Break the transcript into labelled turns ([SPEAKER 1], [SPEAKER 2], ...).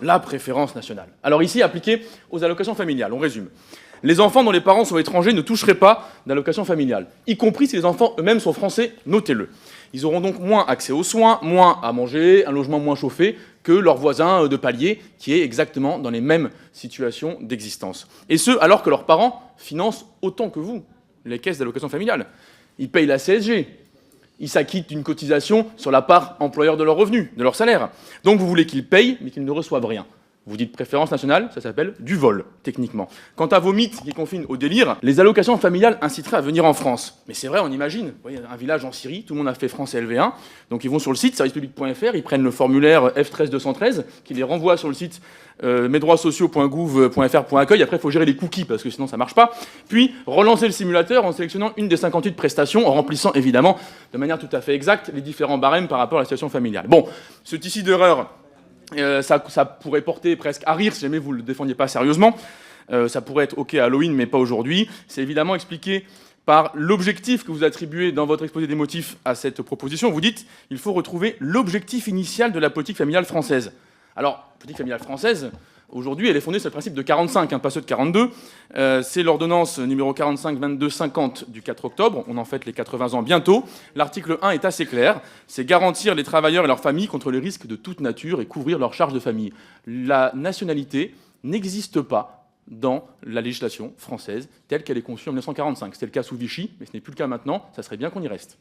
[SPEAKER 1] la préférence nationale. Alors ici, appliqué aux allocations familiales, on résume. Les enfants dont les parents sont étrangers ne toucheraient pas d'allocation familiale, y compris si les enfants eux-mêmes sont français, notez-le. Ils auront donc moins accès aux soins, moins à manger, un logement moins chauffé que leurs voisins de palier, qui est exactement dans les mêmes situations d'existence. Et ce, alors que leurs parents financent autant que vous les caisses d'allocation familiale. Ils payent la CSG, ils s'acquittent d'une cotisation sur la part employeur de leurs revenus, de leur salaire. Donc vous voulez qu'ils payent, mais qu'ils ne reçoivent rien. Vous dites préférence nationale, ça s'appelle du vol, techniquement. Quant à vos mythes qui confinent au délire, les allocations familiales inciteraient à venir en France. Mais c'est vrai, on imagine. Vous voyez, un village en Syrie, tout le monde a fait France LV1, donc ils vont sur le site servicepublic.fr, ils prennent le formulaire F13213, qui les renvoie sur le site mesdroitssociaux.gouv.fr.accueil. Après, il faut gérer les cookies, parce que sinon ça ne marche pas. Puis, relancer le simulateur en sélectionnant une des 58 prestations, en remplissant évidemment, de manière tout à fait exacte, les différents barèmes par rapport à la situation familiale. Bon, ce tissu d'erreur, ça pourrait porter presque à rire si jamais vous ne le défendiez pas sérieusement. Ça pourrait être OK à Halloween, mais pas aujourd'hui. C'est évidemment expliqué par l'objectif que vous attribuez dans votre exposé des motifs à cette proposition. Vous dites il faut retrouver l'objectif initial de la politique familiale française. Alors, politique familiale française, aujourd'hui, elle est fondée sur le principe de 45, pas ceux de 42. C'est l'ordonnance numéro 45-22-50 du 4 octobre. On en fête les 80 ans bientôt. L'article 1 est assez clair. C'est garantir les travailleurs et leurs familles contre les risques de toute nature et couvrir leurs charges de famille. La nationalité n'existe pas dans la législation française telle qu'elle est conçue en 1945. C'était le cas sous Vichy, mais ce n'est plus le cas maintenant. Ça serait bien qu'on y reste.